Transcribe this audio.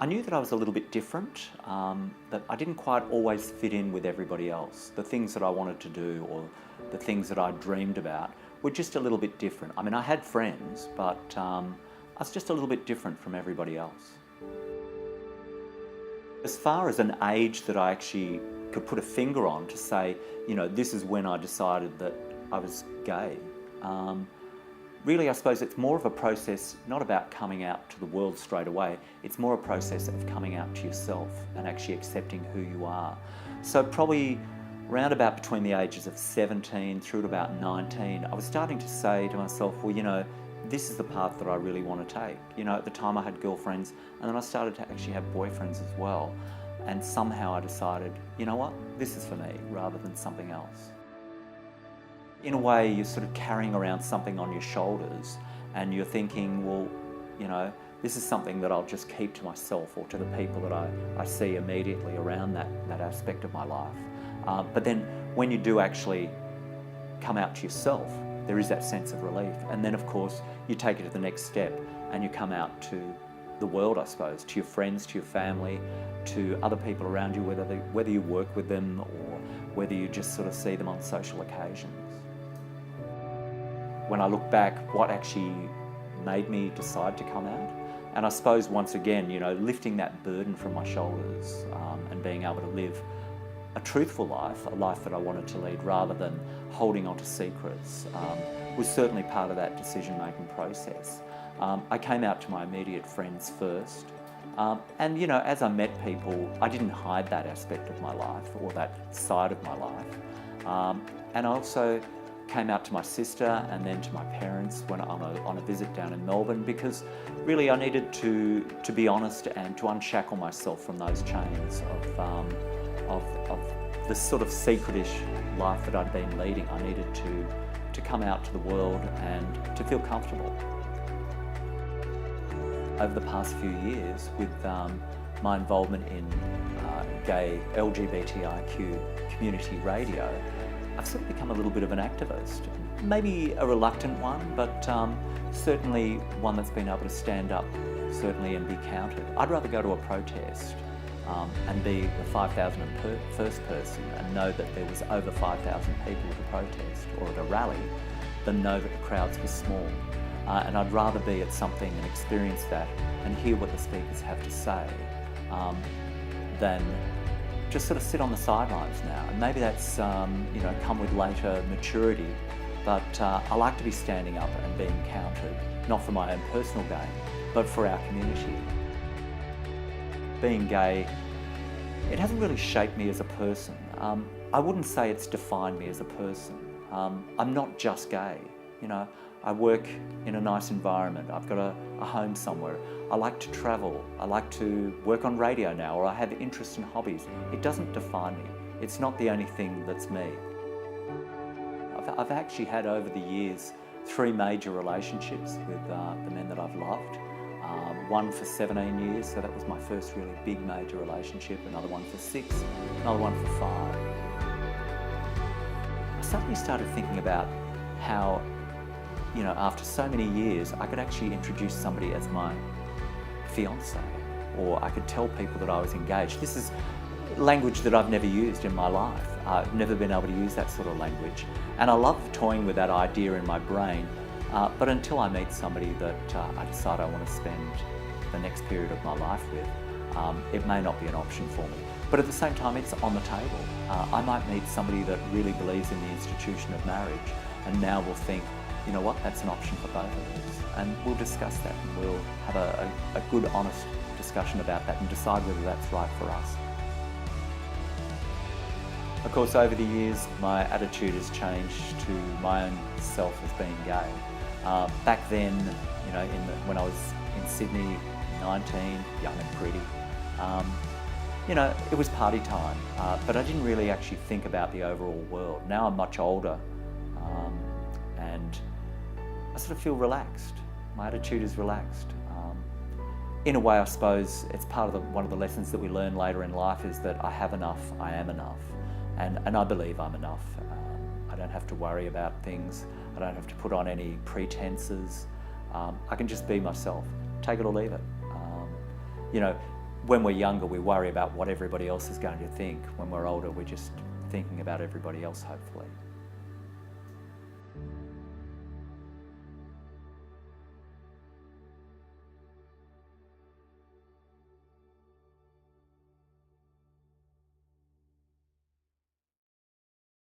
I knew that I was a little bit different, that I didn't quite always fit in with everybody else. The things that I wanted to do or the things that I dreamed about were just a little bit different. I mean, I had friends, but I was just a little bit different from everybody else. As far as an age that I actually could put a finger on to say, you know, this is when I decided that I was gay. Really, I suppose it's more of a process, not about coming out to the world straight away. It's more a process of coming out to yourself and actually accepting who you are. So probably round about between the ages of 17 through to about 19, I was starting to say to myself, well, you know, this is the path that I really want to take. You know, at the time I had girlfriends, and then I started to actually have boyfriends as well. And somehow I decided, you know what, this is for me rather than something else. In a way, you're sort of carrying around something on your shoulders and you're thinking, well, you know, this is something that I'll just keep to myself or to the people that I see immediately around that aspect of my life. But then when you do actually come out to yourself, there is that sense of relief. And then, of course, you take it to the next step and you come out to the world, I suppose, to your friends, to your family, to other people around you, whether you work with them or whether you just sort of see them on social occasions. When I look back, what actually made me decide to come out? And I suppose once again, you know, lifting that burden from my shoulders and being able to live a truthful life, a life that I wanted to lead rather than holding on to secrets, was certainly part of that decision-making process. I came out to my immediate friends first, and you know, as I met people, I didn't hide that aspect of my life or that side of my life. And I also came out to my sister and then to my parents when on a visit down in Melbourne, because really I needed to be honest and to unshackle myself from those chains of the sort of secretish life that I'd been leading. I needed to come out to the world and to feel comfortable. Over the past few years, with my involvement in gay LGBTIQ community radio, I've sort of become a little bit of an activist. Maybe a reluctant one, but certainly one that's been able to stand up, certainly, and be counted. I'd rather go to a protest and be the 5,001st person and know that there was over 5,000 people at a protest or at a rally than know that the crowds were small. And I'd rather be at something and experience that and hear what the speakers have to say than just sort of sit on the sidelines now. And maybe that's you know, come with later maturity, but I like to be standing up and being counted, not for my own personal gain, but for our community. Being gay, it hasn't really shaped me as a person. I wouldn't say it's defined me as a person. I'm not just gay, you know. I work in a nice environment. I've got a home somewhere. I like to travel. I like to work on radio now, or I have interests and hobbies. It doesn't define me. It's not the only thing that's me. I've actually had over the years 3 major relationships with the men that I've loved. One for 17 years, so that was my first really big major relationship. Another one for 6, another one for 5. I suddenly started thinking about how, you know, after so many years, I could actually introduce somebody as my fiancé, or I could tell people that I was engaged. This is language that I've never used in my life. I've never been able to use that sort of language. And I love toying with that idea in my brain, but until I meet somebody that I decide I want to spend the next period of my life with, it may not be an option for me. But at the same time, it's on the table. I might meet somebody that really believes in the institution of marriage, and now will think, you know what, that's an option for both of us. And we'll discuss that, and we'll have a good, honest discussion about that and decide whether that's right for us. Of course, over the years, my attitude has changed to my own self as being gay. Back then, you know, when I was in Sydney, 19, young and pretty, you know, it was party time, but I didn't really actually think about the overall world. Now I'm much older, and I sort of feel relaxed. My attitude is relaxed. In a way, I suppose it's part of one of the lessons that we learn later in life is that I have enough, I am enough, and I believe I'm enough. I don't have to worry about things. I don't have to put on any pretenses. I can just be myself, take it or leave it. You know, when we're younger, we worry about what everybody else is going to think. When we're older, we're just thinking about everybody else, hopefully.